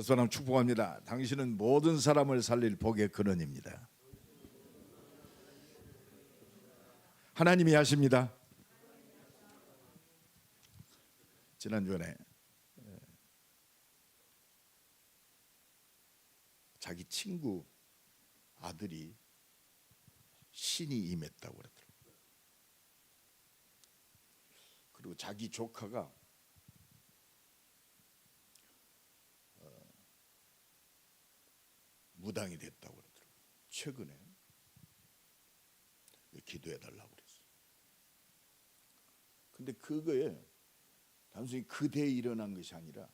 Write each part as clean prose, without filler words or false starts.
사람 축복합니다. 당신은 모든 사람을 살릴 복의 근원입니다. 하나님이 하십니다. 지난주에 자기 친구 아들이 신이 임했다고 그러더라고요. 그리고 자기 조카가 무당이 됐다고 그러더라고요. 최근에 기도해 달라고 그랬어요. 근데 그거에 단순히 그대에 일어난 것이 아니라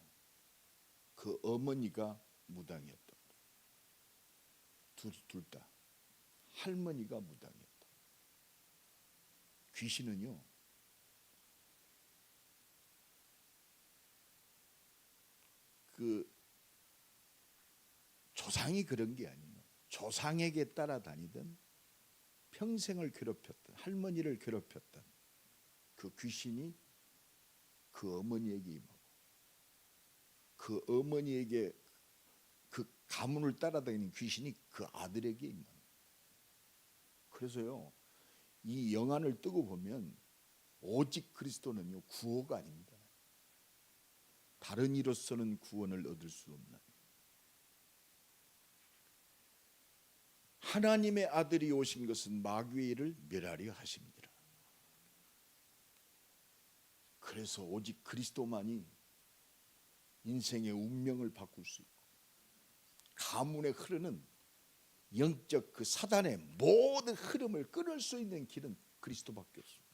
그 어머니가 무당이었다. 둘 다 할머니가 무당이었다. 귀신은요, 그 조상이 그런 게 아니에요. 조상에게 따라다니던 평생을 괴롭혔던, 할머니를 괴롭혔던 그 귀신이 그 어머니에게 임하고, 그 어머니에게 그 가문을 따라다니는 귀신이 그 아들에게 임하는 거예요. 그래서요, 이 영안을 뜨고 보면 오직 그리스도는요, 구호가 아닙니다. 다른 이로서는 구원을 얻을 수 없는, 하나님의 아들이 오신 것은 마귀의 일을 멸하려 하심이니라. 그래서 오직 그리스도만이 인생의 운명을 바꿀 수 있고, 가문에 흐르는 영적 그 사단의 모든 흐름을 끊을 수 있는 길은 그리스도밖에 없습니다.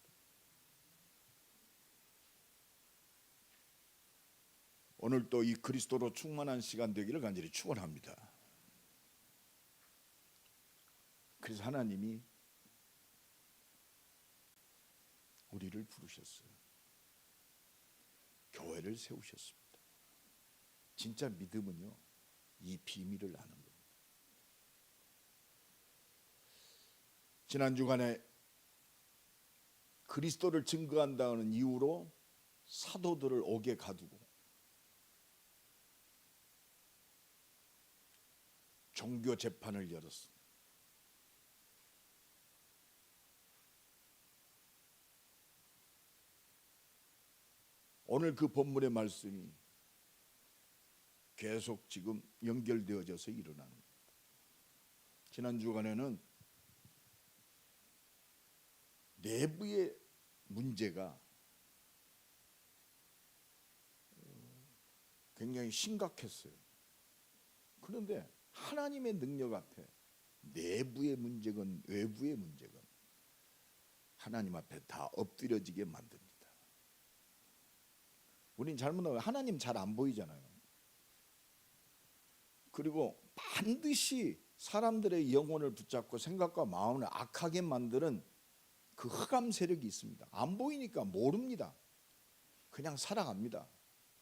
오늘 또 이 그리스도로 충만한 시간 되기를 간절히 축원합니다. 그래서 하나님이 우리를 부르셨어요. 교회를 세우셨습니다. 진짜 믿음은요, 이 비밀을 아는 겁니다. 지난 주간에 그리스도를 증거한다는 이유로 사도들을 옥에 가두고 종교 재판을 열었습니다. 오늘 그 본문의 말씀이 계속 지금 연결되어져서 일어나는 겁니다. 지난 주간에는 내부의 문제가 굉장히 심각했어요. 그런데 하나님의 능력 앞에 내부의 문제건 외부의 문제건 하나님 앞에 다 엎드려지게 만듭니다. 우린 잘못하면 하나님 잘 안 보이잖아요. 그리고 반드시 사람들의 영혼을 붙잡고 생각과 마음을 악하게 만드는 그 흑암 세력이 있습니다. 안 보이니까 모릅니다. 그냥 살아갑니다.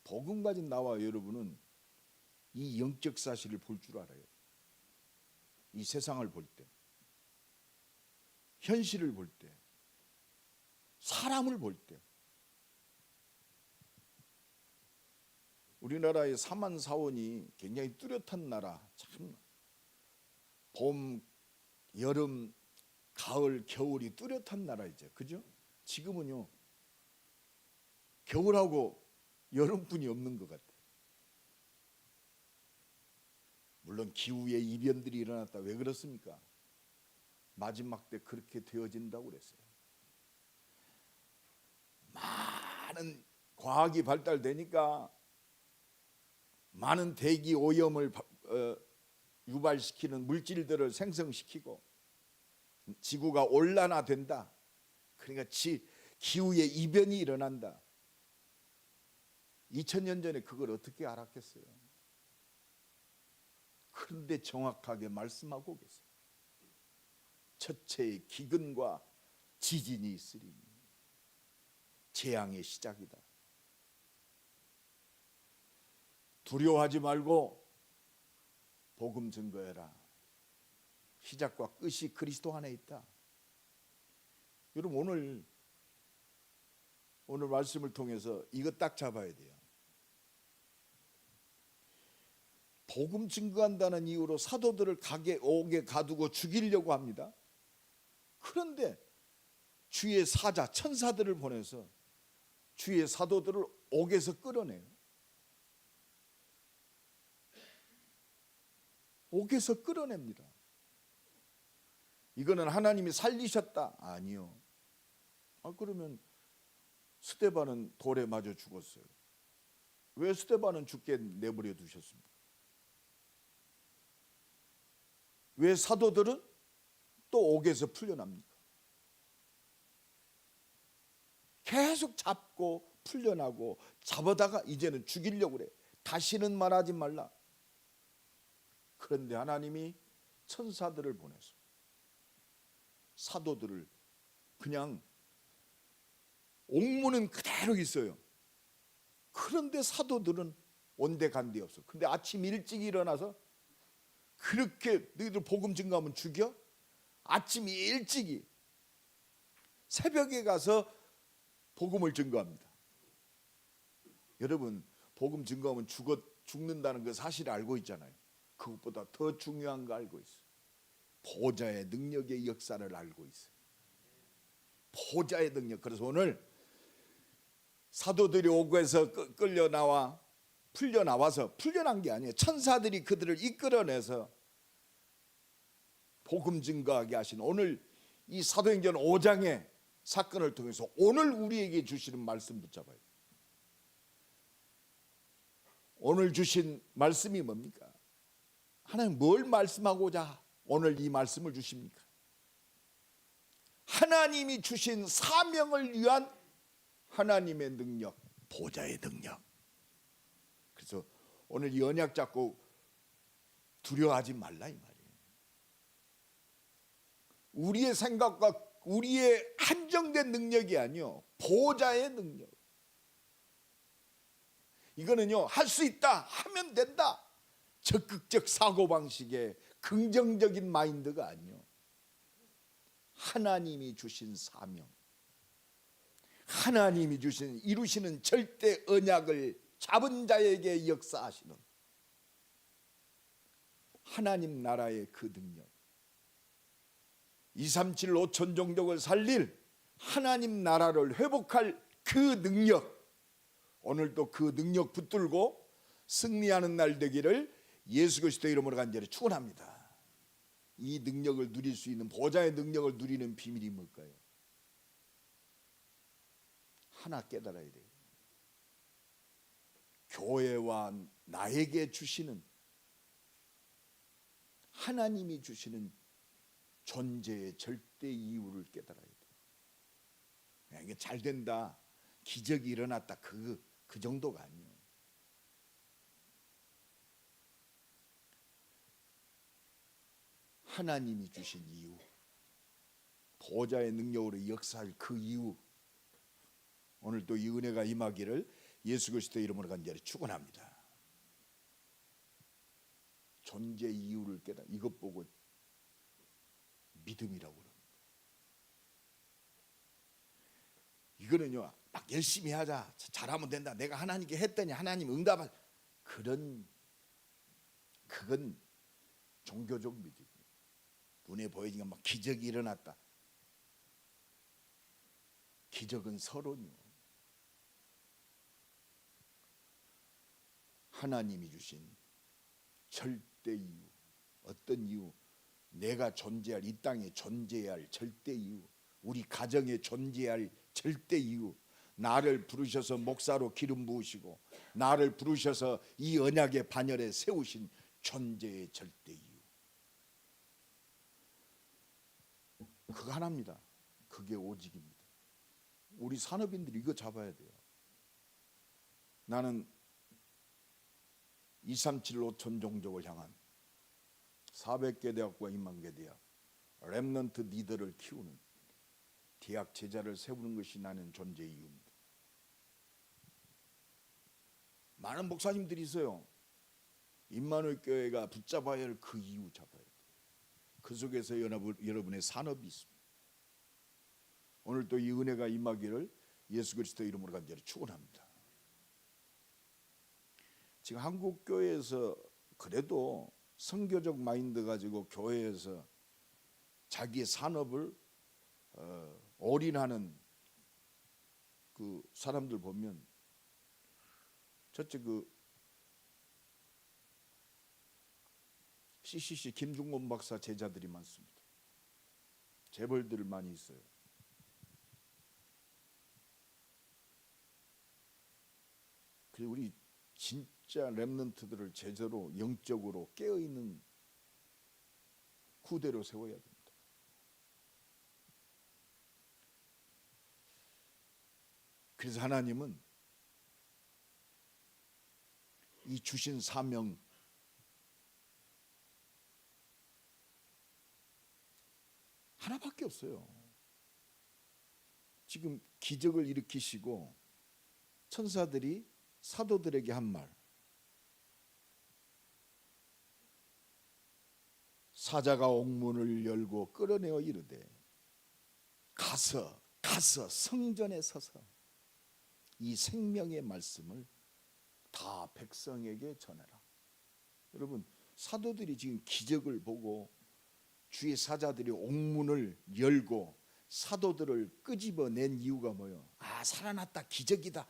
복음 가진 나와 여러분은 이 영적 사실을 볼 줄 알아요. 이 세상을 볼 때, 현실을 볼 때, 사람을 볼 때. 우리나라의 사만사원이 굉장히 뚜렷한 나라, 참 봄, 여름, 가을, 겨울이 뚜렷한 나라이죠. 그죠? 지금은요, 겨울하고 여름뿐이 없는 것 같아요. 물론 기후의 이변들이 일어났다. 왜 그렇습니까? 마지막 때 그렇게 되어진다고 그랬어요. 많은 과학이 발달되니까 많은 대기 오염을 유발시키는 물질들을 생성시키고 지구가 온난화된다. 그러니까 기후의 이변이 일어난다. 2000년 전에 그걸 어떻게 알았겠어요? 그런데 정확하게 말씀하고 계세요. 첫째의 기근과 지진이 있으리니 재앙의 시작이다. 두려워하지 말고 복음 증거해라. 시작과 끝이 그리스도 안에 있다. 여러분 오늘 말씀을 통해서 이거 딱 잡아야 돼요. 복음 증거한다는 이유로 사도들을 옥에 가두고 죽이려고 합니다. 그런데 주의 사자 천사들을 보내서 주의 사도들을 옥에서 끌어내요. 옥에서 끌어냅니다. 이거는 하나님이 살리셨다? 아니요. 그러면 스데반은 돌에 맞아 죽었어요. 왜 스데반은 죽게 내버려 두셨습니까? 왜 사도들은 또 옥에서 풀려납니까? 계속 잡고 풀려나고 잡아다가 이제는 죽이려고 그래. 다시는 말하지 말라. 그런데 하나님이 천사들을 보내서 사도들을 그냥 옥문은 그대로 있어요. 그런데 사도들은 온데간데 없어. 근데 아침 일찍 일어나서 그렇게 너희들 복음 증거하면 죽여? 아침 일찍이 새벽에 가서 복음을 증거합니다. 여러분 복음 증거하면 죽는다는 그 사실을 알고 있잖아요. 그것보다 더 중요한 거 알고 있어요. 보좌의 능력의 역사를 알고 있어요. 보좌의 능력. 그래서 오늘 사도들이 옥에서 끌려 나와 풀려 나와서 풀려난 게 아니에요. 천사들이 그들을 이끌어내서 복음 증거하게 하신 오늘 이 사도행전 5장의 사건을 통해서 오늘 우리에게 주시는 말씀 붙잡아야 돼요. 오늘 주신 말씀이 뭡니까? 하나님 뭘 말씀하고자 오늘 이 말씀을 주십니까? 하나님이 주신 사명을 위한 하나님의 능력, 보좌의 능력. 그래서 오늘 이 언약 잡고 두려워하지 말라 이 말이에요. 우리의 생각과 우리의 한정된 능력이 아니요, 보좌의 능력. 이거는요, 할 수 있다, 하면 된다, 적극적 사고방식의 긍정적인 마인드가 아니요, 하나님이 주신 사명, 하나님이 주신 이루시는 절대 언약을 잡은 자에게 역사하시는 하나님 나라의 그 능력, 237 5천 종족을 살릴 하나님 나라를 회복할 그 능력, 오늘도 그 능력 붙들고 승리하는 날 되기를 예수 그리스도의 이름으로 간절히 축원합니다. 이 능력을 누릴 수 있는, 보좌의 능력을 누리는 비밀이 뭘까요? 하나 깨달아야 돼요. 교회와 나에게 주시는, 하나님이 주시는 존재의 절대 이유를 깨달아야 돼요. 이게 잘 된다, 기적이 일어났다, 그 정도가 아니에요. 하나님이 주신 이유, 보좌의 능력으로 역사할 그 이유, 오늘 또 이 은혜가 임하기를 예수 그리스도의 이름으로 간절히 축원합니다. 존재 이유를 깨달아, 이것 보고 믿음이라고 그럽니다. 이거는요, 막 열심히 하자, 잘하면 된다, 내가 하나님께 했더니 하나님 응답할, 그건 종교적 믿음. 눈에 보이지가 막 기적이 일어났다. 기적은 서론이요. 하나님이 주신 절대 이유, 어떤 이유? 내가 존재할, 이 땅에 존재해야 할 절대 이유, 우리 가정에 존재해야 할 절대 이유, 나를 부르셔서 목사로 기름 부으시고 나를 부르셔서 이 언약의 반열에 세우신 존재의 절대 이유, 그거 하나입니다. 그게 오직입니다. 우리 산업인들이 이거 잡아야 돼요. 나는 237 5천 종족을 향한 400개 대학과 2만 개 대학, 렘넌트 리더를 키우는 대학 제자를 세우는 것이 나는 존재의 이유입니다. 많은 목사님들이 있어요. 임마누엘 교회가 붙잡아야 할 그 이유 잡아야 돼요. 그 속에서 여러분의 산업이 있습니다. 오늘 또 이 은혜가 임하기를 예수 그리스도 이름으로 간절히 축원합니다. 지금 한국 교회에서 그래도 선교적 마인드 가지고 교회에서 자기의 산업을 올인하는 그 사람들 보면 저쪽 그 CCC 김중곤 박사 제자들이 많습니다. 재벌들 많이 있어요. 그리고 우리 진짜 렘넌트들을 제대로 영적으로 깨어있는 후대로 세워야 됩니다. 그래서 하나님은 이 주신 사명 하나밖에 없어요. 지금 기적을 일으키시고 천사들이 사도들에게 한 말, 사자가 옥문을 열고 끌어내어 이르되 가서 성전에 서서 이 생명의 말씀을 다 백성에게 전해라. 여러분, 사도들이 지금 기적을 보고 주의 사자들이 옥문을 열고 사도들을 끄집어낸 이유가 뭐예요? 아, 살아났다, 기적이다.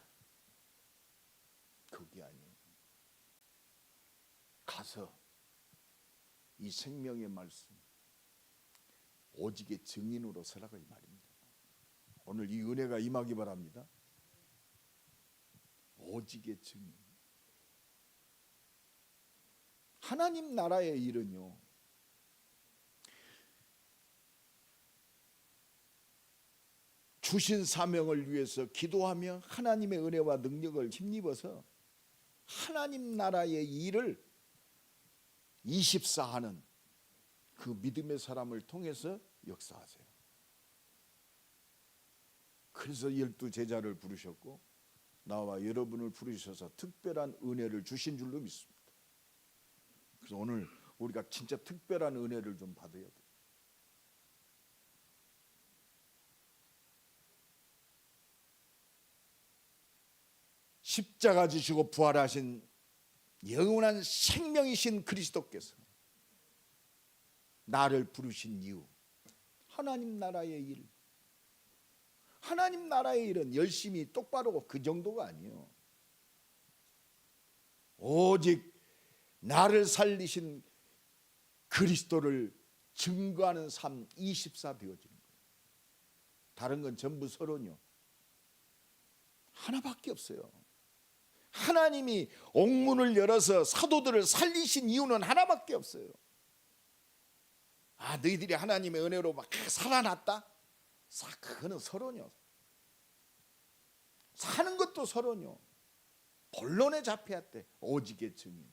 그게 아니에요. 가서 이 생명의 말씀 오직의 증인으로 서라가 이 말입니다. 오늘 이 은혜가 임하기 바랍니다. 오직의 증인. 하나님 나라의 일은요, 주신 사명을 위해서 기도하며 하나님의 은혜와 능력을 힘입어서 하나님 나라의 일을 24하는 그 믿음의 사람을 통해서 역사하세요. 그래서 12제자를 부르셨고 나와 여러분을 부르셔서 특별한 은혜를 주신 줄로 믿습니다. 그래서 오늘 우리가 진짜 특별한 은혜를 좀 받아야 돼요. 십자가 지시고 부활하신 영원한 생명이신 그리스도께서 나를 부르신 이유, 하나님 나라의 일. 하나님 나라의 일은 열심히 똑바로 그 정도가 아니에요. 오직 나를 살리신 그리스도를 증거하는 삶 24 되어지는 거예요. 다른 건 전부 서론이요. 하나밖에 없어요. 하나님이 옥문을 열어서 사도들을 살리신 이유는 하나밖에 없어요. 아, 너희들이 하나님의 은혜로 막 살아났다? 그거는 서론이요. 사는 것도 서론이요. 본론에 잡혀야 돼. 오직의 증인.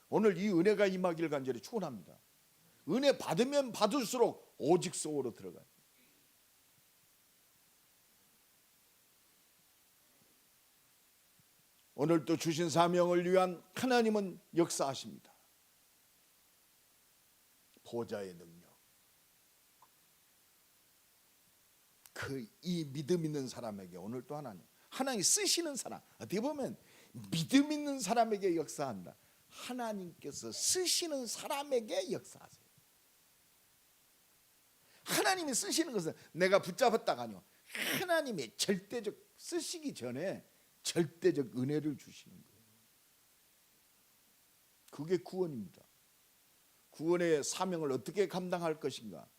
오늘 이 은혜가 임하길 간절히 축원합니다. 은혜 받으면 받을수록 오직 속으로 들어가요. 오늘도 주신 사명을 위한 하나님은 역사하십니다. 보좌의 능력. 이 믿음 있는 사람에게 오늘 또 하나님 쓰시는 사람, 어떻게 보면 믿음 있는 사람에게 역사한다. 하나님께서 쓰시는 사람에게 역사하세요. 하나님이 쓰시는 것은 내가 붙잡았다가 아니요. 하나님이 절대적 쓰시기 전에 절대적 은혜를 주시는 거예요. 그게 구원입니다. 구원의 사명을 어떻게 감당할 것인가?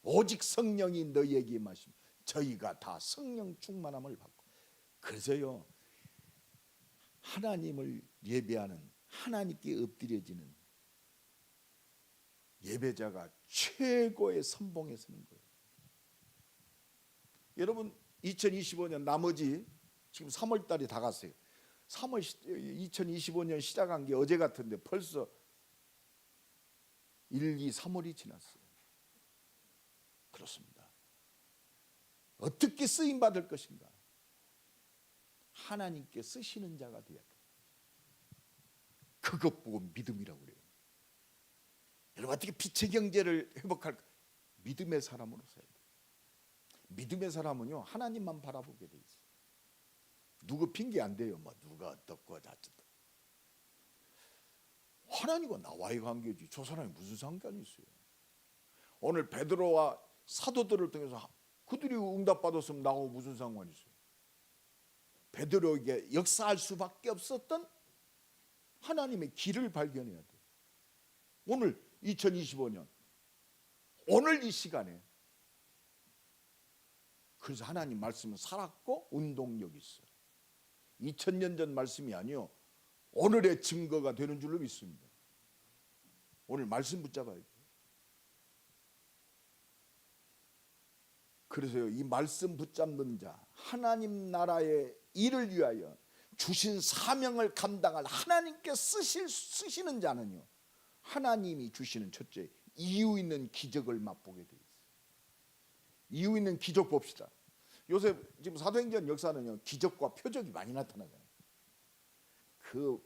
오직 성령이 너희에게 임하십니다. 저희가 다 성령 충만함을 받고. 그래서요, 하나님을 예배하는, 하나님께 엎드려지는 예배자가 최고의 선봉에 서는 거예요. 여러분, 2025년 나머지 지금 3월 달이 다 갔어요. 2025년 시작한 게 어제 같은데 벌써 1, 2, 3월이 지났어요. 그렇습니다. 어떻게 쓰임 받을 것인가? 하나님께 쓰시는 자가 되어야 돼요. 그것 보고 믿음이라고 그래요. 여러분, 어떻게 빛의 경제를 회복할까? 믿음의 사람으로 살아야 돼요. 믿음의 사람은요, 하나님만 바라보게 돼 있어요. 누구 핑계 안 돼요. 뭐 누가 어떻고 어쩌고. 하나님과 나와의 관계지. 저 사람이 무슨 상관이 있어요? 오늘 베드로와 사도들을 통해서 그들이 응답받았으면 나하고 무슨 상관이 있어요? 베드로에게 역사할 수밖에 없었던 하나님의 길을 발견해야 돼요. 오늘 2025년 오늘 이 시간에 그래서 하나님 말씀은 살았고 운동력이 있어요. 2000년 전 말씀이 아니요 오늘의 증거가 되는 줄로 믿습니다. 오늘 말씀 붙잡아야 돼요. 그래서요 이 말씀 붙잡는 자, 하나님 나라의 일을 위하여 주신 사명을 감당할 하나님께 쓰시는 자는요 하나님이 주시는 첫째 이유 있는 기적을 맛보게 돼 있어요. 이유 있는 기적 봅시다. 요새 지금 사도행전 역사는요 기적과 표적이 많이 나타나잖아요. 그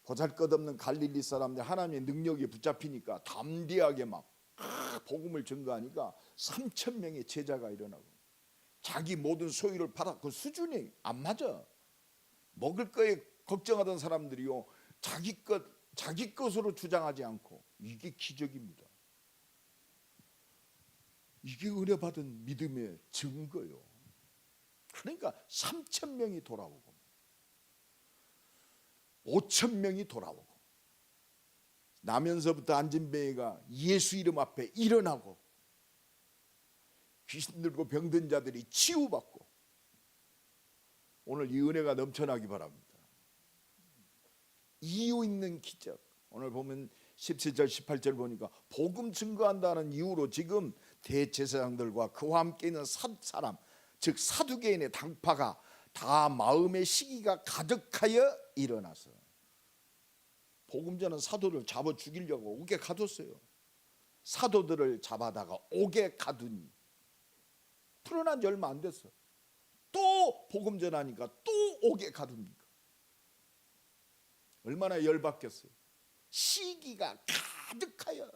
보잘것없는 갈릴리 사람들 하나님의 능력에 붙잡히니까 담대하게 막 복음을 증거하니까 3,000명의 제자가 일어나고 자기 모든 소유를 팔아 그 수준이 안 맞아. 먹을 거에 걱정하던 사람들이요 자기 것으로 주장하지 않고 이게 기적입니다. 이게 은혜 받은 믿음의 증거요. 그러니까 3,000명이 돌아오고 5,000명이 돌아오고 나면서부터 안진뱅이가 예수 이름 앞에 일어나고 귀신 들고 병든 자들이 치유받고 오늘 이 은혜가 넘쳐나기 바랍니다. 이유 있는 기적. 오늘 보면 17절 18절 보니까 복음 증거한다는 이유로 지금 대제사장들과 그와 함께 있는 사람 즉 사두개인의 당파가 다 마음의 시기가 가득하여 일어나서 복음 전은 사도를 잡아 죽이려고 옥에 가뒀어요. 사도들을 잡아다가 옥에 가두니 풀어난 지 얼마 안 됐어. 또 복음 전하니까 또 옥에 가둡니까? 얼마나 열받겠어요. 시기가 가득하여.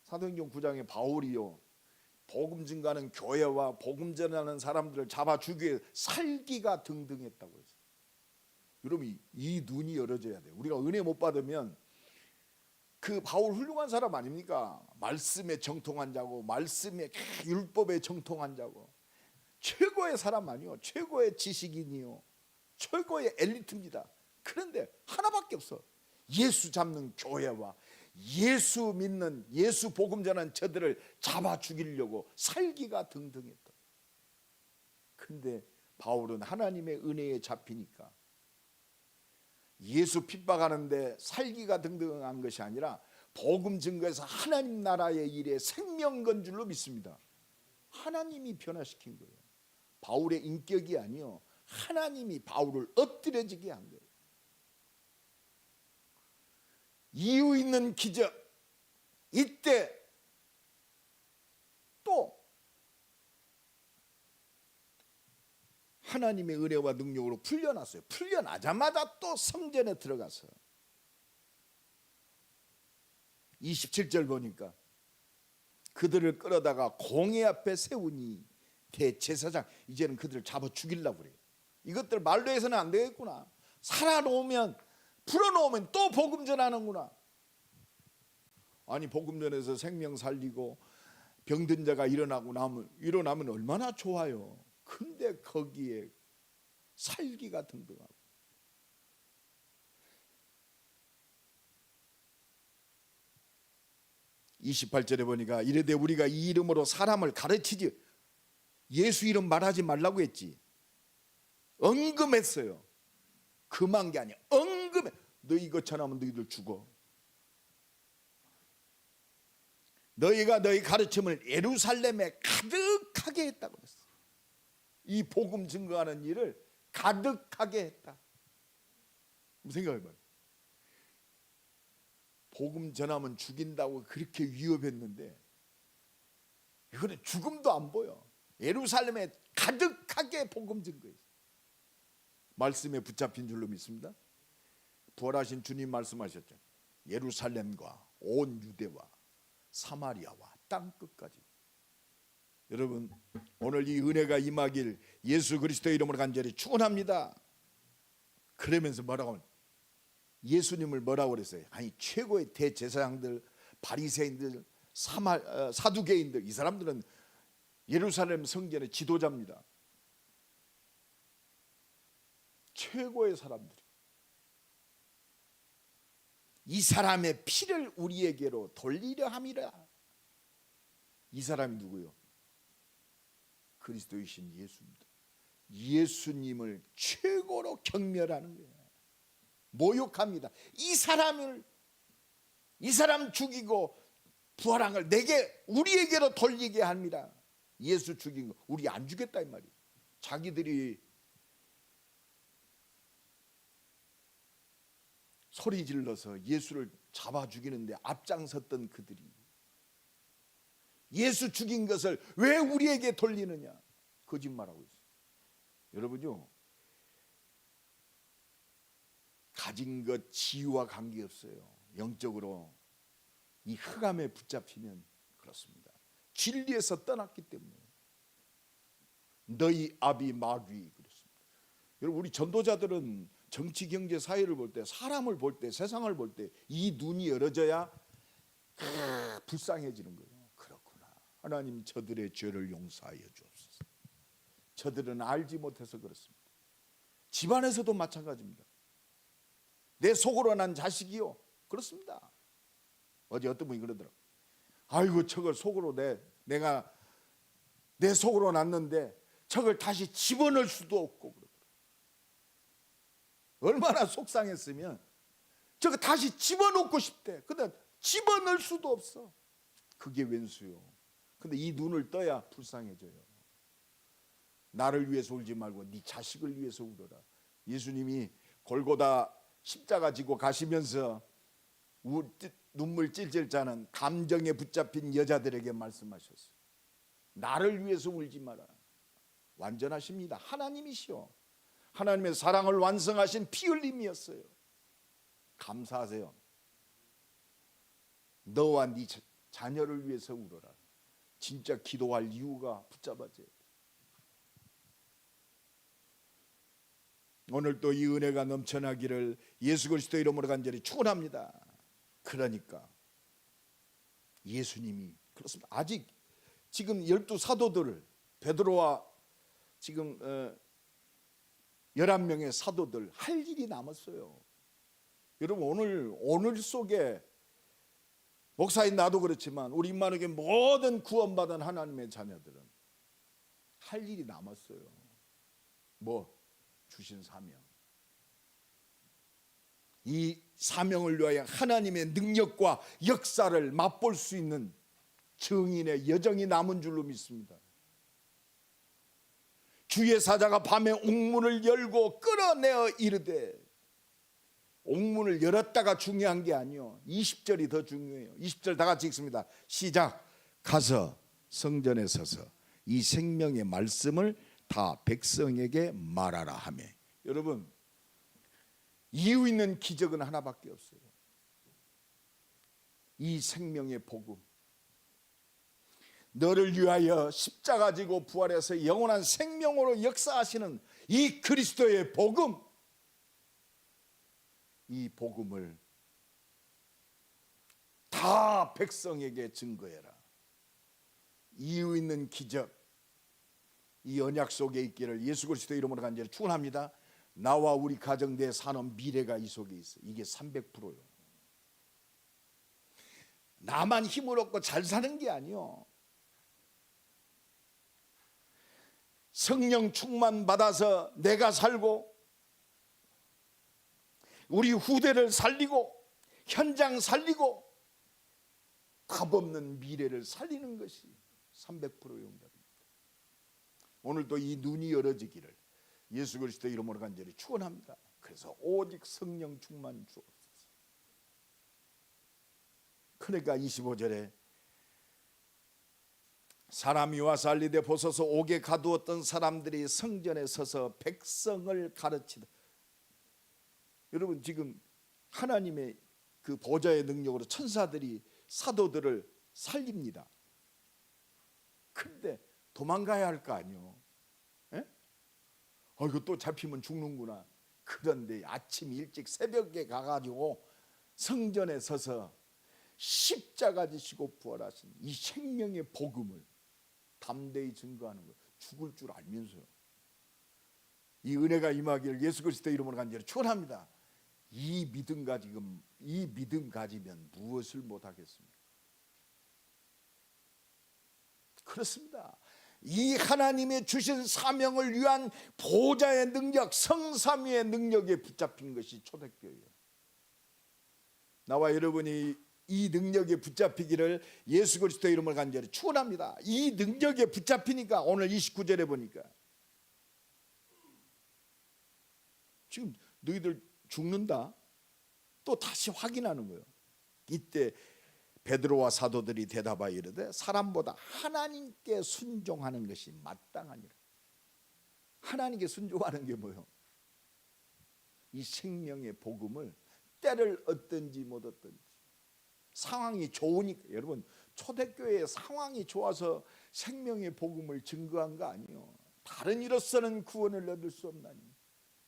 사도행전 9장에 바울이요 복음 증가하는 교회와 복음 전하는 사람들을 잡아 죽이기 위해 살기가 등등했다고 했어요. 여러분 이 눈이 열어져야 돼요. 우리가 은혜 못 받으면 그 바울 훌륭한 사람 아닙니까? 말씀에 정통한 자고 말씀에 율법에 정통한 자고 최고의 사람 아니요 최고의 지식인이요 최고의 엘리트입니다. 그런데 하나밖에 없어. 예수 잡는 교회와 예수 믿는 예수 복음 전하는 저들을 잡아 죽이려고 살기가 등등했다. 근데 바울은 하나님의 은혜에 잡히니까 예수 핍박하는데 살기가 등등한 것이 아니라 복음 증거에서 하나님 나라의 일에 생명 건 줄로 믿습니다. 하나님이 변화시킨 거예요. 바울의 인격이 아니요 하나님이 바울을 엎드려지게 한 거예요. 이유 있는 기적. 이때 또 하나님의 은혜와 능력으로 풀려났어요. 풀려나자마자 또 성전에 들어가서 27절 보니까 그들을 끌어다가 공회 앞에 세우니 대제사장 이제는 그들을 잡아 죽이려고 그래요. 이것들 말로 해서는 안 되겠구나. 살아놓으면 풀어놓으면 또 복음 전하는구나. 아니 복음 전해서 생명 살리고 병든 자가 일어나면 얼마나 좋아요. 근데 거기에 살기가 등등하고 28절에 보니까 이르되 우리가 이 이름으로 사람을 가르치지 예수 이름 말하지 말라고 했지. 언금했어요. 금한 게 아니야. 언금해. 너 이거 전하면 너희들 죽어. 너희가 너희 가르침을 예루살렘에 가득하게 했다고 그랬어. 이 복음 증거하는 일을 가득하게 했다. 생각해봐요. 복음 전하면 죽인다고 그렇게 위협했는데 이거는 죽음도 안 보여. 예루살렘에 가득하게 복음 증거했어. 말씀에 붙잡힌 줄로 믿습니다. 부활하신 주님 말씀하셨죠. 예루살렘과 온 유대와 사마리아와 땅 끝까지. 여러분 오늘 이 은혜가 임하길 예수 그리스도의 이름으로 간절히 축원합니다. 그러면서 뭐라고 하면 예수님을 뭐라고 그랬어요? 아니 최고의 대제사장들, 바리새인들, 사두개인들, 이 사람들은 예루살렘 성전의 지도자입니다. 최고의 사람들이. 이 사람의 피를 우리에게로 돌리려 함이라. 이 사람이 누구요? 그리스도이신 예수입니다. 예수님을 최고로 경멸하는 거예요. 모욕합니다. 이 사람 죽이고 부활한 걸 우리에게로 돌리게 합니다. 예수 죽인 거 우리 안 죽였다 이 말이에요. 자기들이 소리 질러서 예수를 잡아 죽이는데 앞장섰던 그들이 예수 죽인 것을 왜 우리에게 돌리느냐 거짓말하고 있어요. 여러분요, 가진 것 지위와 관계없어요. 영적으로 이 흑암에 붙잡히면 그렇습니다. 진리에서 떠났기 때문에. 너희 아비 마귀 그랬습니다. 여러분, 우리 전도자들은 정치, 경제, 사회를 볼 때, 사람을 볼 때, 세상을 볼 때 이 눈이 열어져야 불쌍해지는 거예요. 그렇구나. 하나님 저들의 죄를 용서하여 주옵소서. 저들은 알지 못해서 그렇습니다. 집안에서도 마찬가지입니다. 내 속으로 난 자식이요. 그렇습니다. 어제 어떤 분이 그러더라고요. 아이고 저걸 속으로 내가 내 속으로 났는데 저걸 다시 집어넣을 수도 없고 그러더라고요. 얼마나 속상했으면 저거 다시 집어넣고 싶대. 근데 집어넣을 수도 없어. 그게 웬수요. 근데 이 눈을 떠야 불쌍해져요. 나를 위해서 울지 말고 네 자식을 위해서 울어라. 예수님이 골고다 십자가 지고 가시면서 눈물 찔찔 짜는 감정에 붙잡힌 여자들에게 말씀하셨어요. 나를 위해서 울지 마라. 완전하십니다. 하나님이시오. 하나님의 사랑을 완성하신 피 흘림이었어요. 감사하세요. 너와 네 자녀를 위해서 울어라. 진짜 기도할 이유가 붙잡아져요. 오늘도 이 은혜가 넘쳐나기를 예수 그리스도 이름으로 간절히 축원합니다. 그러니까 예수님이 그렇습니다. 아직 지금 12사도들을 베드로와 지금 11명의 사도들 할 일이 남았어요. 여러분 오늘 속에 목사인 나도 그렇지만 우리 임마누게 모든 구원받은 하나님의 자녀들은 할 일이 남았어요. 뭐? 주신 사명. 이 사명을 위하여 하나님의 능력과 역사를 맛볼 수 있는 증인의 여정이 남은 줄로 믿습니다. 주의 사자가 밤에 옥문을 열고 끌어내어 이르되, 옥문을 열었다가 중요한 게 아니요 20절이 더 중요해요. 20절 다 같이 읽습니다. 시작. 가서 성전에 서서 이 생명의 말씀을 다 백성에게 말하라 하며. 여러분, 이유 있는 기적은 하나밖에 없어요. 이 생명의 복음, 너를 위하여 십자가 지고 부활해서 영원한 생명으로 역사하시는 이 그리스도의 복음, 이 복음을 다 백성에게 증거해라. 이유 있는 기적, 이 언약 속에 있기를 예수 그리스도 이름으로 간절히 축원합니다. 나와 우리 가정 내 사는 미래가 이 속에 있어. 이게 300%요. 나만 힘을 얻고 잘 사는 게 아니요. 성령 충만 받아서 내가 살고 우리 후대를 살리고 현장 살리고 답 없는 미래를 살리는 것이 300%의 응답입니다. 오늘도 이 눈이 열어지기를 예수 그리스도 이름으로 간절히 축원합니다. 그래서 오직 성령 충만 주옵소서. 그러니까 25절에 사람이 와서 알리되 보소서 옥에 가두었던 사람들이 성전에 서서 백성을 가르치다. 여러분, 지금 하나님의 그 보좌의 능력으로 천사들이 사도들을 살립니다. 그런데 도망가야 할 거 아니요. 이거 또 잡히면 죽는구나. 그런데 아침 일찍 새벽에 가가지고 성전에 서서 십자가 지시고 부활하신 이 생명의 복음을 담대히 증거하는 거예요. 죽을 줄 알면서요. 이 은혜가 임하기를 예수 그리스도의 이름으로 간절히 축원합니다. 이 믿음 가지면 무엇을 못하겠습니까? 그렇습니다. 이 하나님의 주신 사명을 위한 보좌의 능력, 성삼위의 능력에 붙잡힌 것이 초대교회예요. 나와 여러분이 이 능력에 붙잡히기를 예수 그리스도의 이름을 간절히 축원합니다. 이 능력에 붙잡히니까 오늘 29절에 보니까 지금 너희들 죽는다. 또 다시 확인하는 거예요. 이때 베드로와 사도들이 대답하여 이르되 사람보다 하나님께 순종하는 것이 마땅하니라. 하나님께 순종하는 게 뭐예요? 이 생명의 복음을 때를 얻든지 못 얻든지 상황이 좋으니까. 여러분, 초대교회의 상황이 좋아서 생명의 복음을 증거한 거 아니에요. 다른 이로서는 구원을 얻을 수 없나니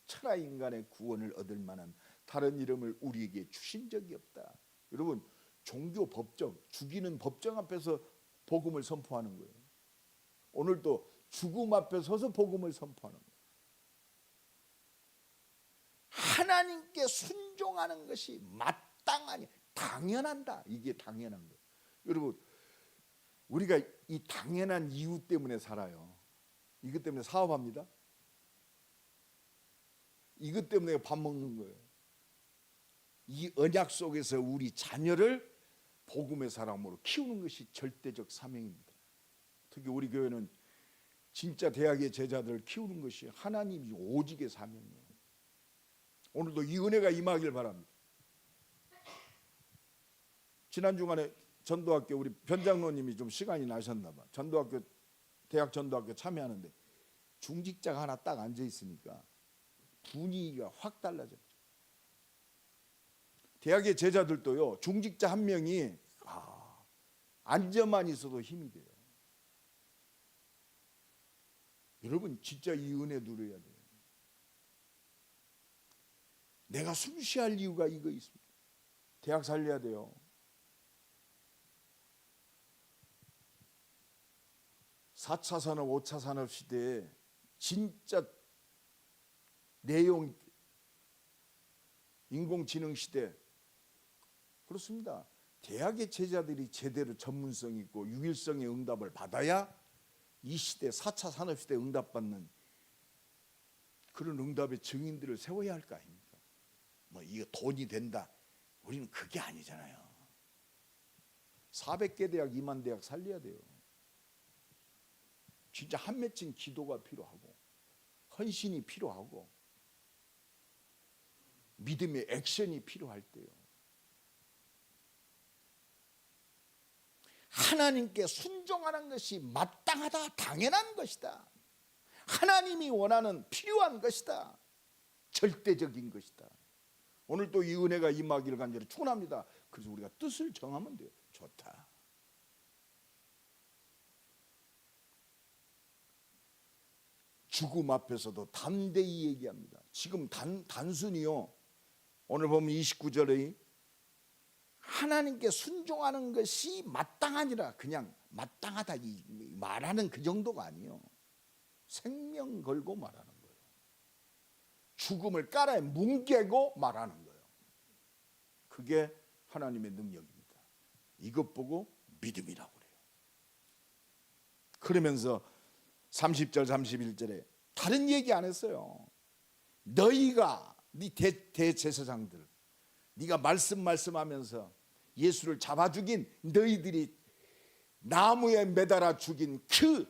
천하 인간의 구원을 얻을 만한 다른 이름을 우리에게 주신 적이 없다. 여러분, 종교 법정, 죽이는 법정 앞에서 복음을 선포하는 거예요. 오늘도 죽음 앞에 서서 복음을 선포하는 거예요. 하나님께 순종하는 것이 마땅하니 당연한다. 이게 당연한 거예요. 여러분, 우리가 이 당연한 이유 때문에 살아요. 이것 때문에 사업합니다. 이것 때문에 밥 먹는 거예요. 이 언약 속에서 우리 자녀를 복음의 사람으로 키우는 것이 절대적 사명입니다. 특히 우리 교회는 진짜 대학의 제자들을 키우는 것이 하나님이 오직의 사명이에요. 오늘도 이 은혜가 임하길 바랍니다. 지난 주간에 전도학교 우리 변장로님이 좀 시간이 나셨나 봐. 전도학교 대학 전도학교 참여하는데 중직자가 하나 딱 앉아 있으니까 분위기가 확 달라져요. 대학의 제자들도요, 중직자 한 명이 앉아만 있어도 힘이 돼요. 여러분, 진짜 이 은혜 누려야 돼요. 내가 숨쉬할 이유가 이거 있습니다. 대학 살려야 돼요. 4차 산업, 5차 산업 시대에 진짜 내용 인공지능 시대 그렇습니다. 대학의 제자들이 제대로 전문성 있고 유일성의 응답을 받아야 이 시대 4차 산업 시대에 응답받는 그런 응답의 증인들을 세워야 할 거 아닙니까? 뭐 이거 돈이 된다. 우리는 그게 아니잖아요. 400개 대학, 2만 대학 살려야 돼요. 진짜 한 맺힌 기도가 필요하고 헌신이 필요하고 믿음의 액션이 필요할 때요. 하나님께 순종하는 것이 마땅하다, 당연한 것이다. 하나님이 원하는 필요한 것이다. 절대적인 것이다. 오늘 또 이 은혜가 임하기를 간절히 축원합니다. 그래서 우리가 뜻을 정하면 돼요. 좋다. 죽음 앞에서도 담대히 얘기합니다. 지금 단순히요. 오늘 보면 29절의 하나님께 순종하는 것이 마땅하니라. 그냥 마땅하다 말하는 그 정도가 아니에요. 생명 걸고 말하는 거예요. 죽음을 까라에 뭉개고 말하는 거예요. 그게 하나님의 능력입니다. 이것 보고 믿음이라고 그래요. 그러면서 30절 31절에 다른 얘기 안 했어요. 너희가 네 대제사장들 네가 말씀하면서 예수를 잡아 죽인 너희들이 나무에 매달아 죽인 그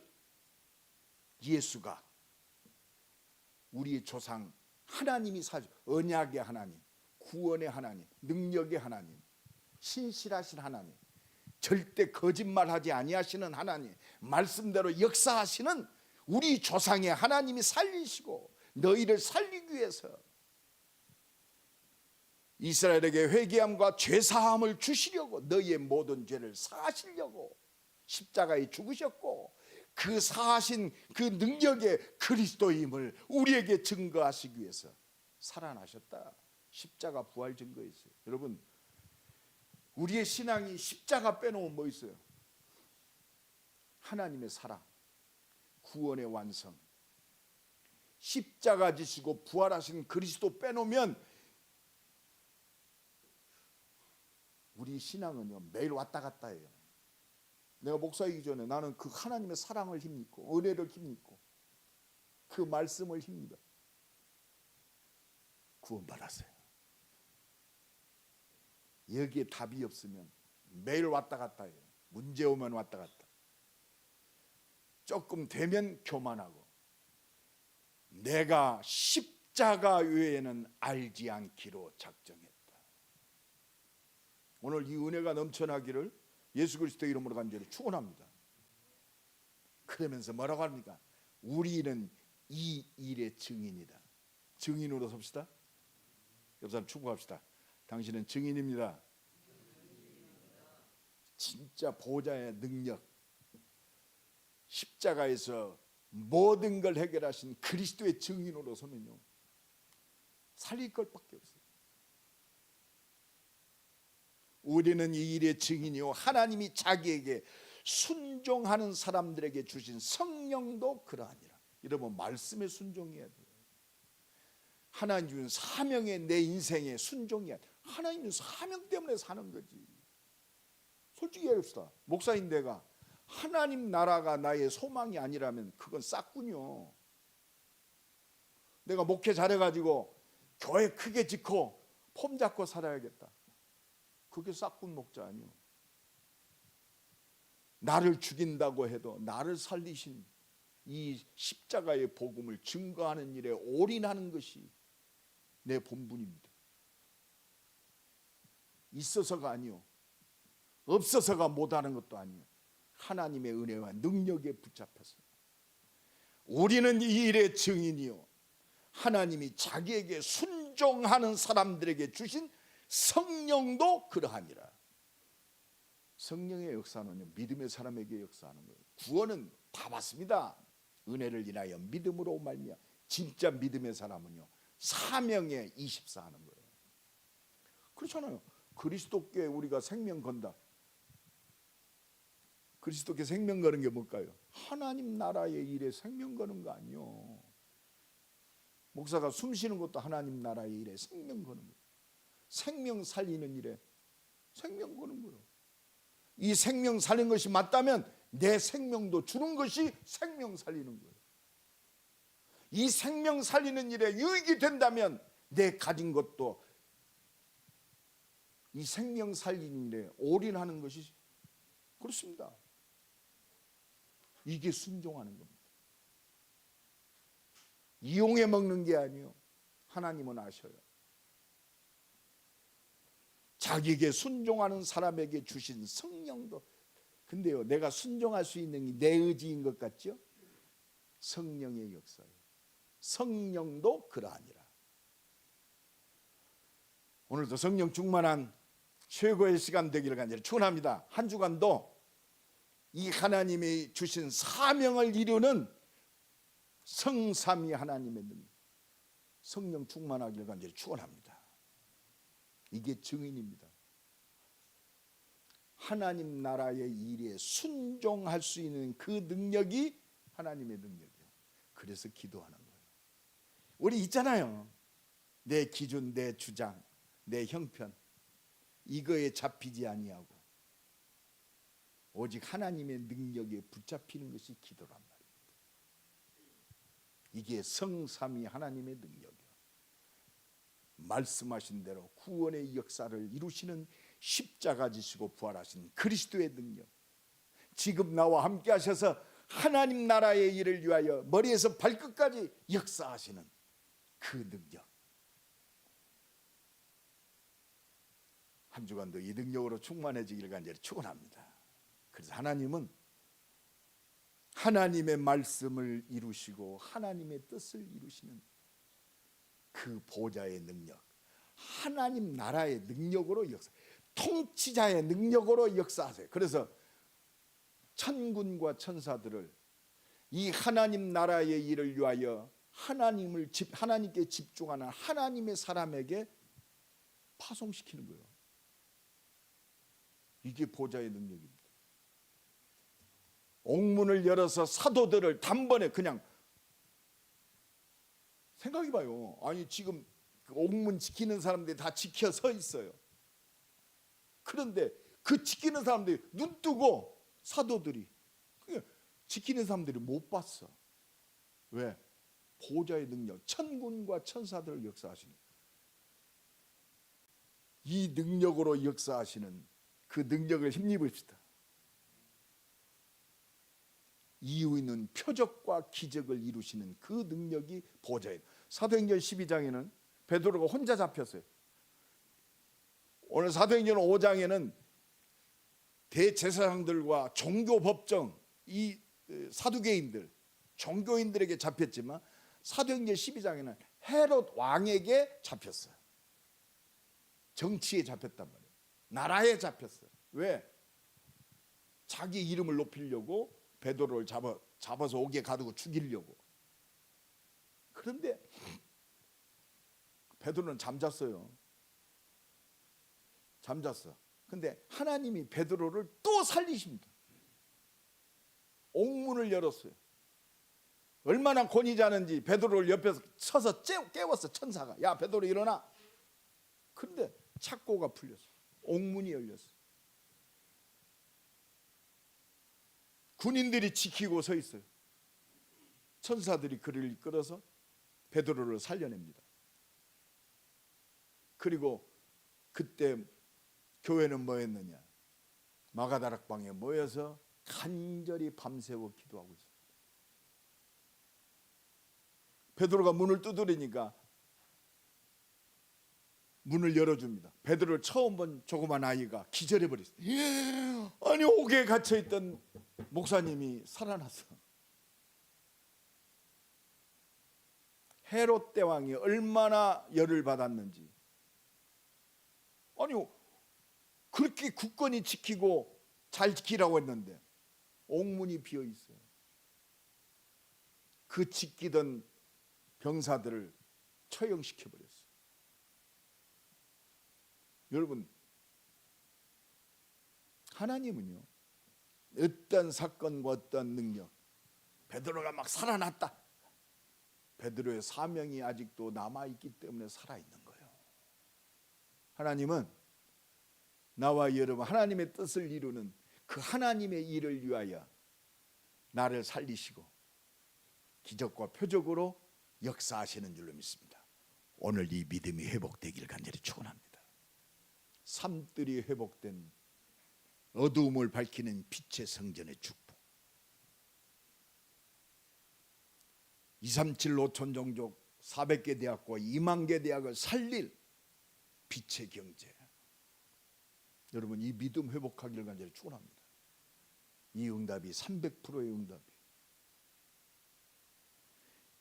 예수가 우리의 조상 하나님이 언약의 하나님, 구원의 하나님, 능력의 하나님, 신실하신 하나님, 절대 거짓말하지 아니하시는 하나님, 말씀대로 역사하시는 우리 조상의 하나님이 살리시고 너희를 살리기 위해서 이스라엘에게 회개함과 죄사함을 주시려고 너희의 모든 죄를 사하시려고 십자가에 죽으셨고 그 사하신 그 능력의 그리스도임을 우리에게 증거하시기 위해서 살아나셨다. 십자가 부활 증거였어요. 여러분, 우리의 신앙이 십자가 빼놓으면 뭐 있어요? 하나님의 사랑, 구원의 완성, 십자가 지시고 부활하신 그리스도 빼놓으면 우리 신앙은요 매일 왔다 갔다 해요. 내가 목사이기 전에 나는 그 하나님의 사랑을 힘입고 은혜를 힘입고 그 말씀을 힘입어 구원받았어요. 여기에 답이 없으면 매일 왔다 갔다 해요. 문제 오면 왔다 갔다. 조금 되면 교만하고 내가 십자가 외에는 알지 않기로 작정했다. 오늘 이 은혜가 넘쳐나기를 예수 그리스도 이름으로 간절히 축원합니다. 그러면서 뭐라고 합니까? 우리는 이 일의 증인이다. 증인으로 섭시다. 옆 사람 축복합시다. 당신은 증인입니다. 진짜 보좌의 능력, 십자가에서 모든 걸 해결하신 그리스도의 증인으로 서면요 살릴 것밖에 없어요. 우리는 이 일의 증인이요 하나님이 자기에게 순종하는 사람들에게 주신 성령도 그러하니라. 여러분, 말씀에 순종해야 돼요. 하나님 준 사명에 내 인생에 순종해야 돼. 하나님 준 사명 때문에 사는 거지. 솔직히 얘기합시다. 목사인 내가 하나님 나라가 나의 소망이 아니라면 그건 싹군요. 내가 목회 잘해가지고 교회 크게 짓고 폼 잡고 살아야겠다. 그게 싹군 목자 아니요. 나를 죽인다고 해도 나를 살리신 이 십자가의 복음을 증거하는 일에 올인하는 것이 내 본분입니다. 있어서가 아니요, 없어서가 못하는 것도 아니요, 하나님의 은혜와 능력에 붙잡혀서 우리는 이 일의 증인이요 하나님이 자기에게 순종하는 사람들에게 주신 성령도 그러하니라. 성령의 역사는요 믿음의 사람에게 역사하는 거예요. 구원은 다 받습니다. 은혜를 인하여 믿음으로 말미암아. 진짜 믿음의 사람은요 사명에 24하는 거예요. 그렇잖아요. 그리스도께 우리가 생명 건다. 그리스도께 생명 거는 게 뭘까요? 하나님 나라의 일에 생명 거는 거 아니요. 목사가 숨 쉬는 것도 하나님 나라의 일에 생명 거는 거예요. 생명 살리는 일에 생명 거는 거예요. 이 생명 살리는 것이 맞다면 내 생명도 주는 것이 생명 살리는 거예요. 이 생명 살리는 일에 유익이 된다면 내 가진 것도 이 생명 살리는 일에 올인하는 것이 그렇습니다. 이게 순종하는 겁니다. 이용해 먹는 게 아니요. 하나님은 아셔요. 자기에게 순종하는 사람에게 주신 성령도. 근데요 내가 순종할 수 있는 게 내 의지인 것 같죠? 성령의 역사예요. 성령도 그러하니라. 오늘도 성령 충만한 최고의 시간 되기를 간절히 축원합니다. 한 주간도 이 하나님이 주신 사명을 이루는 성삼위 하나님의 능력, 성령 충만하기를 간절히 축원합니다. 이게 증인입니다. 하나님 나라의 일에 순종할 수 있는 그 능력이 하나님의 능력이에요. 그래서 기도하는 거예요. 우리 있잖아요. 내 기준, 내 주장, 내 형편 이거에 잡히지 아니하고 오직 하나님의 능력에 붙잡히는 것이 기도란 말입니다. 이게 성삼위 하나님의 능력이에요. 말씀하신 대로 구원의 역사를 이루시는 십자가 지시고 부활하신 그리스도의 능력, 지금 나와 함께 하셔서 하나님 나라의 일을 위하여 머리에서 발끝까지 역사하시는 그 능력, 한 주간도 이 능력으로 충만해지기를 간절히 축원합니다. 그래서 하나님은 하나님의 말씀을 이루시고 하나님의 뜻을 이루시는 그 보좌의 능력, 하나님 나라의 능력으로 역사, 통치자의 능력으로 역사하세요. 그래서 천군과 천사들을 이 하나님 나라의 일을 위하여 하나님께 집중하는 하나님의 사람에게 파송시키는 거예요. 이게 보좌의 능력입니다. 옥문을 열어서 사도들을 단번에 그냥 생각해봐요. 아니 지금 그 옥문 지키는 사람들이 다 지켜 서 있어요. 그런데 그 지키는 사람들이 눈 뜨고 사도들이 지키는 사람들이 못 봤어. 왜? 보좌의 능력, 천군과 천사들을 역사하시는 이 능력으로 역사하시는 그 능력을 힘입읍시다. 이유 있는 표적과 기적을 이루시는 그 능력이 보좌예요. 사도행전 12장에는 베드로가 혼자 잡혔어요. 오늘 사도행전 5장에는 대제사장들과 종교법정, 이 사두개인들, 종교인들에게 잡혔지만 사도행전 12장에는 헤롯 왕에게 잡혔어요. 정치에 잡혔단 말이에요. 나라에 잡혔어요. 왜? 자기 이름을 높이려고 베드로를 잡아서 옥에 가두고 죽이려고. 그런데 베드로는 잠잤어요. 잠잤어. 근데 하나님이 베드로를 또 살리십니다. 옥문을 열었어요. 얼마나 권위 자는지 베드로를 옆에서 서서 깨웠어. 천사가. 야 베드로 일어나. 그런데 착고가 풀렸어. 옥문이 열렸어. 군인들이 지키고 서 있어요. 천사들이 그를 이끌어서 베드로를 살려냅니다. 그리고 그때 교회는 뭐 했느냐? 마가다락방에 모여서 간절히 밤새워 기도하고 있습니다. 베드로가 문을 두드리니까 문을 열어줍니다. 베드로를 처음 본 조그만 아이가 기절해 버렸어요. 아니 옥에 갇혀있던 목사님이 살아났어. 헤롯 대왕이 얼마나 열을 받았는지. 아니 그렇게 굳건히 지키고 잘 지키라고 했는데 옥문이 비어 있어요. 그 지키던 병사들을 처형시켜 버렸어요. 여러분, 하나님은요 어떤 사건과 어떤 능력, 베드로가 막 살아났다, 베드로의 사명이 아직도 남아있기 때문에 살아있는 거예요. 하나님은 나와 여러분 하나님의 뜻을 이루는 그 하나님의 일을 위하여 나를 살리시고 기적과 표적으로 역사하시는 줄로 믿습니다. 오늘 이 믿음이 회복되기를 간절히 축원합니다. 삶들이 회복된 어두움을 밝히는 빛의 성전의 축복. 237 5천 종족 400개 대학과 2만 개 대학을 살릴 빛의 경제. 여러분 이 믿음 회복하기를 간절히 축원합니다. 이 응답이 300%의 응답이에요.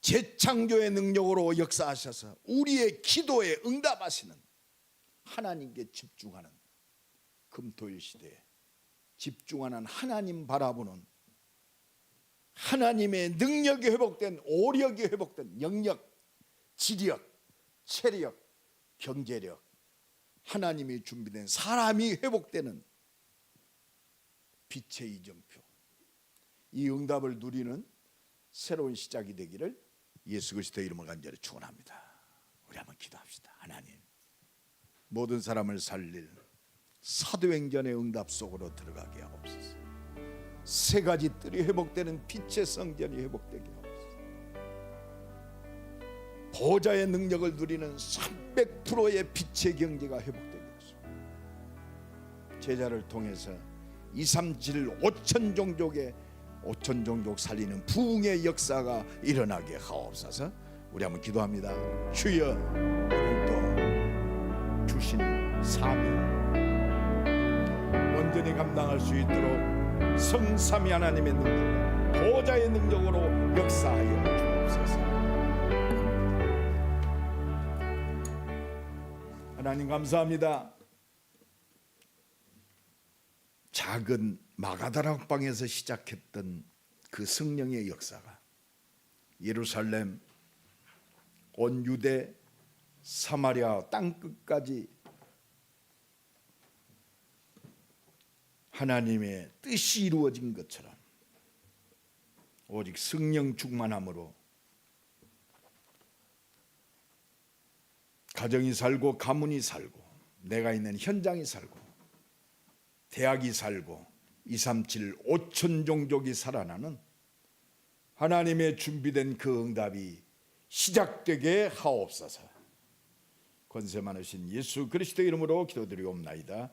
재창조의 능력으로 역사하셔서 우리의 기도에 응답하시는 하나님께 집중하는 금토일 시대에 집중하는 하나님 바라보는 하나님의 능력이 회복된 오력이 회복된 영역, 지력, 체력, 경제력, 하나님이 준비된 사람이 회복되는 빛의 이정표. 이 응답을 누리는 새로운 시작이 되기를 예수 그리스도의 이름으로 간절히 축원합니다. 우리 한번 기도합시다. 하나님, 모든 사람을 살릴 사도행전의 응답 속으로 들어가게 하옵소서. 세 가지 뜰이 회복되는 빛의 성전이 회복되게 하옵소서. 보좌의 능력을 누리는 300%의 빛의 경제가 회복되게 하옵소서. 제자를 통해서 237 5천 종족의 5천 종족 살리는 부흥의 역사가 일어나게 하옵소서. 우리 한번 기도합니다. 주여, 오늘도 주신 사명 온전히 감당할 수 있도록 성삼위 하나님의 능력, 보좌의 능력으로 역사하여 주옵소서. 하나님 감사합니다. 작은 마가다락방에서 시작했던 그 성령의 역사가 예루살렘, 온 유대 사마리아 땅 끝까지 하나님의 뜻이 이루어진 것처럼 오직 성령 충만함으로 가정이 살고 가문이 살고 내가 있는 현장이 살고 대학이 살고 237 5천 종족이 살아나는 하나님의 준비된 그 응답이 시작되게 하옵소서. 권세 많으신 예수 그리스도의 이름으로 기도드리옵나이다.